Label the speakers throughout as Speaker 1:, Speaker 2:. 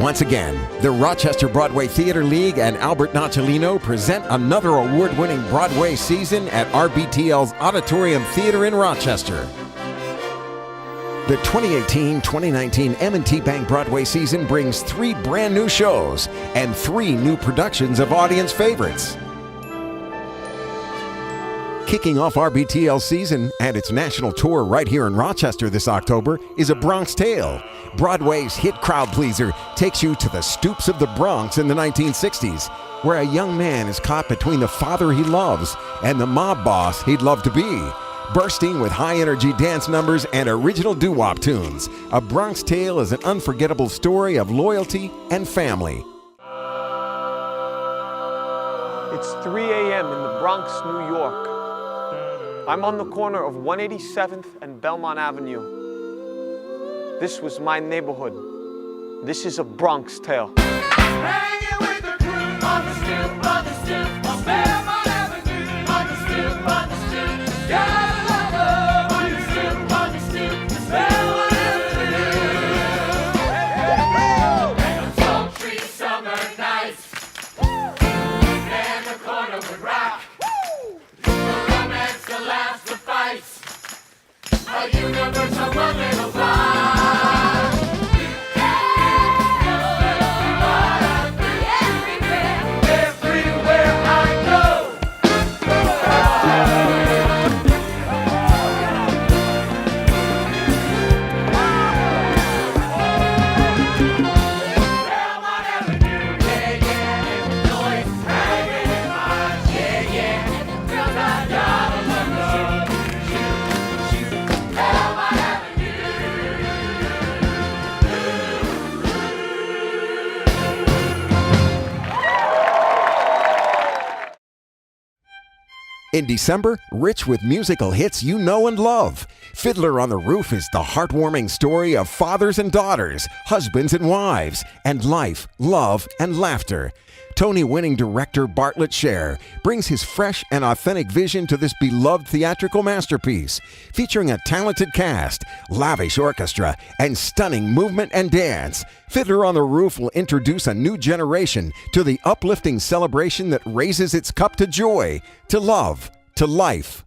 Speaker 1: Once again, the Rochester Broadway Theater League and Albert Nocciolino present another award-winning Broadway season at RBTL's Auditorium Theater in Rochester. The 2018-2019 M&T Bank Broadway season brings 3 brand new shows and 3 new productions of audience favorites. Kicking off RBTL season and its national tour right here in Rochester this October is A Bronx Tale. Broadway's hit crowd pleaser takes you to the stoops of the Bronx in the 1960s, where a young man is caught between the father he loves and the mob boss he'd love to be. Bursting with high-energy dance numbers and original doo-wop tunes, A Bronx Tale is an unforgettable story of loyalty and family.
Speaker 2: It's 3 a.m. in the Bronx, New York. I'm on the corner of 187th and Belmont Avenue. This was my neighborhood. This is A Bronx Tale.
Speaker 3: Hanging with the crew on the stoop, on the stoop, on Belmont Avenue, on the stoop, on the stoop. Gotta love on the stoop, Belmont Avenue. And on sultry summer nights, and the corner would rock. The last of fights, a universal one little block. Everywhere I go. Belmont Avenue, yeah, yeah, and noise hanging in mine, yeah, yeah, girls I gotta love.
Speaker 1: In December, rich with musical hits you know and love. Fiddler on the Roof is the heartwarming story of fathers and daughters, husbands and wives, and life, love, and laughter. Tony-winning director Bartlett Sher brings his fresh and authentic vision to this beloved theatrical masterpiece, featuring a talented cast, lavish orchestra, and stunning movement and dance. Fiddler on the Roof will introduce a new generation to the uplifting celebration that raises its cup to joy, to love, to life.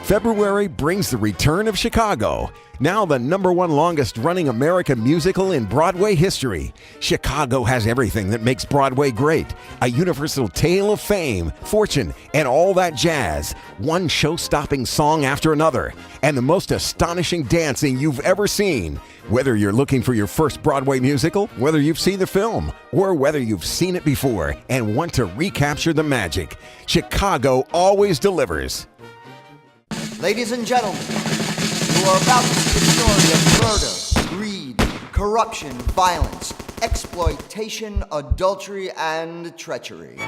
Speaker 1: February brings the return of Chicago, now the #1 longest-running American musical in Broadway history. Chicago has everything that makes Broadway great: a universal tale of fame, fortune, and all that jazz. One show-stopping song after another, and the most astonishing dancing you've ever seen. Whether you're looking for your first Broadway musical, whether you've seen the film, or whether you've seen it before and want to recapture the magic, Chicago always delivers.
Speaker 4: Ladies and gentlemen, you are about to see a story of murder, greed, corruption, violence, exploitation, adultery, and treachery.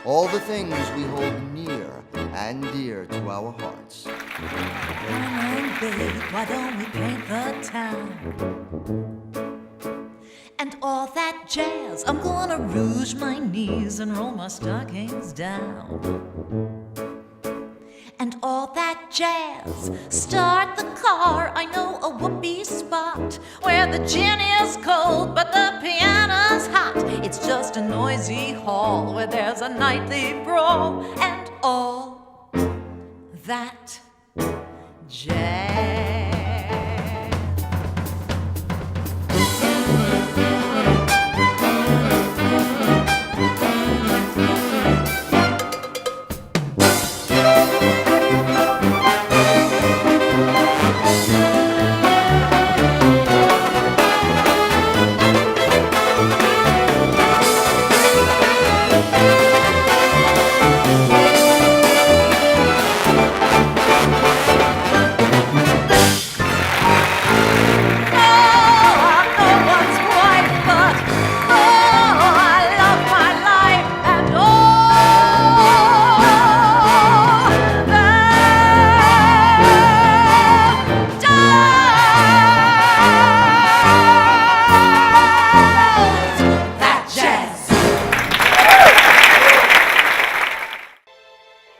Speaker 4: All the things we hold near and dear to our hearts.
Speaker 5: Come on, babe, why don't we paint the town? And all that jazz, I'm gonna rouge my knees and roll my stockings down. And all that jazz, start the car, I know a whoopee spot where the gin is cold but the piano's hot. It's just a noisy hall where there's a nightly brawl and all that jazz.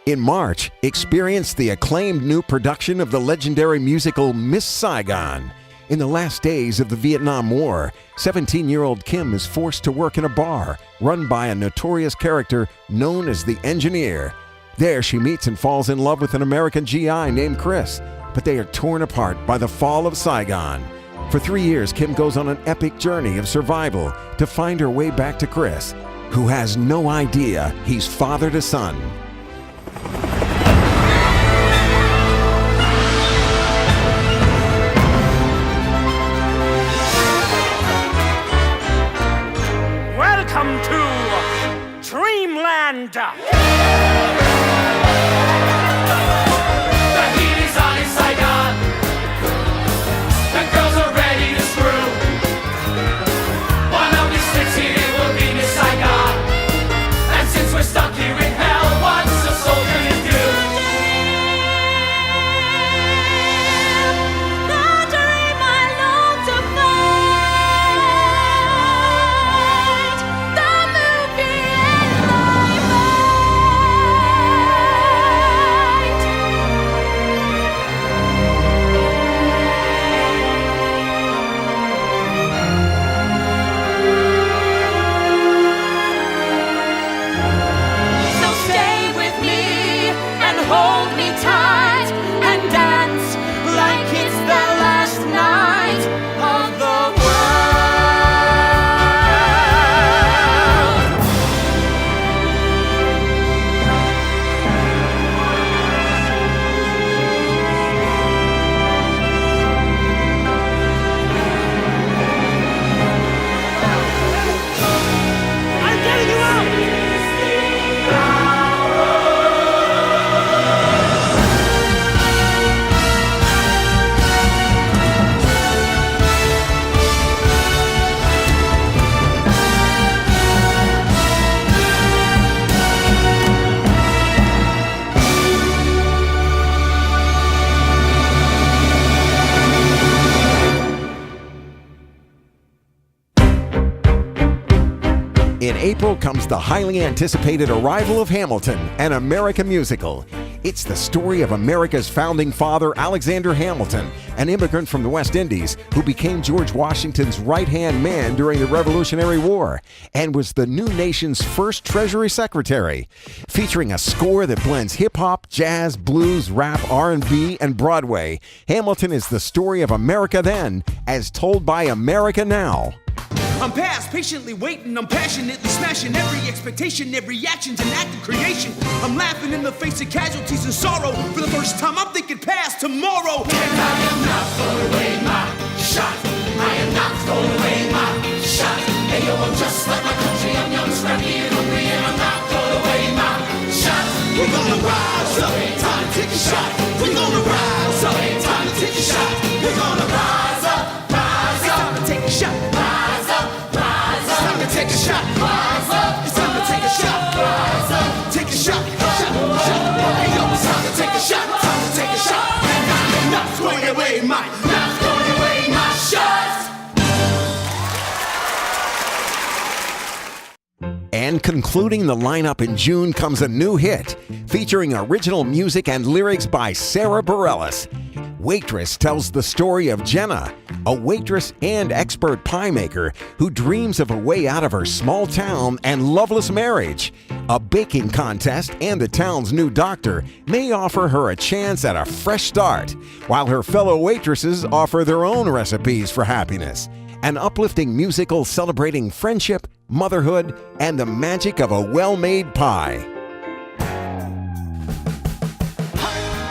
Speaker 1: In March, experience the acclaimed new production of the legendary musical Miss Saigon. In the last days of the Vietnam War, 17-year-old Kim is forced to work in a bar run by a notorious character known as the Engineer. There she meets and falls in love with an American GI named Chris, but they are torn apart by the fall of Saigon. For 3 years, Kim goes on an epic journey of survival to find her way back to Chris, who has no idea he's father to son.
Speaker 6: Welcome to Dreamland!
Speaker 3: The heat is on in Saigon. The girls are ready to screw. One of these sticks here will be Miss Saigon. And since we're stuck here in hell, what's a soldier to do?
Speaker 5: The dream I long to fight, the movie in my mind. So stay with me and hold me tight and dance like it's the last night of the world.
Speaker 6: I'm getting you out!
Speaker 1: In April comes the highly anticipated arrival of Hamilton, an American musical. It's the story of America's founding father, Alexander Hamilton, an immigrant from the West Indies who became George Washington's right-hand man during the Revolutionary War and was the new nation's first Treasury Secretary. Featuring a score that blends hip-hop, jazz, blues, rap, R&B, and Broadway, Hamilton is the story of America then, as told by America now.
Speaker 7: I'm past patiently waiting, I'm passionately smashing every expectation, every action's an act of creation. I'm laughing in the face of casualties and sorrow. For the first time, I'm thinking past tomorrow.
Speaker 3: And I am not throwing away my shot. I am not throwing away my shot. Hey yo, I'm just like my country. I'm young, scrappy, and hungry, and I'm not throwing away my shot.
Speaker 7: We're gonna rise up, time to take a shot. We're gonna rise up, time to take a shot. We're gonna rise up, rise up. It's time to take a shot.
Speaker 3: Rise up, rise
Speaker 7: It's
Speaker 3: up,
Speaker 7: time to take a shot.
Speaker 3: rise up.
Speaker 7: It's time to take a shot.
Speaker 3: Rise up.
Speaker 7: Take a shot. Shot. Hey yo,
Speaker 1: And concluding the lineup in June comes a new hit, featuring original music and lyrics by Sarah Bareilles. Waitress tells the story of Jenna, a waitress and expert pie maker who dreams of a way out of her small town and loveless marriage. A baking contest and the town's new doctor may offer her a chance at a fresh start, while her fellow waitresses offer their own recipes for happiness. An uplifting musical celebrating friendship, motherhood, and the magic of a well-made pie.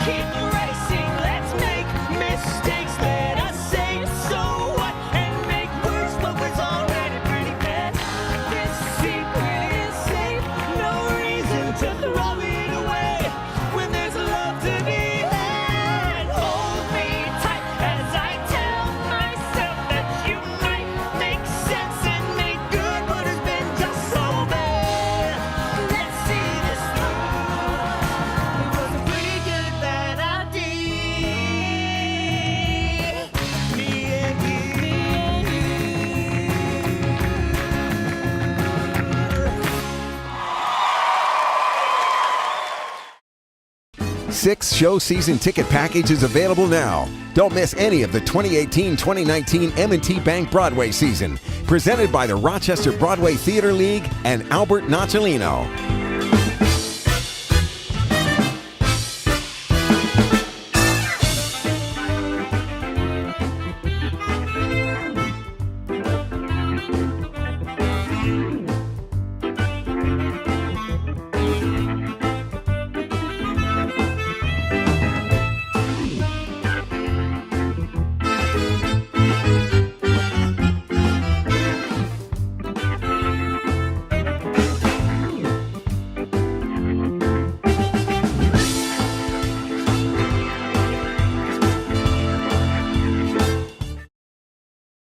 Speaker 3: Keep racing, let's make mistakes. Let us say so what and make worse what was already pretty bad. This secret is safe, no reason to throw it away when there's love to be had. Hold me tight as I tell myself that you might make sense and make good what has been just so bad. Let's see this through. It was a pretty good bad idea. Me and you.
Speaker 1: 6 show season ticket packages available now. Don't miss any of the 2018-2019 M&T Bank Broadway season, presented by the Rochester Broadway Theater League and Albert Nocciolino.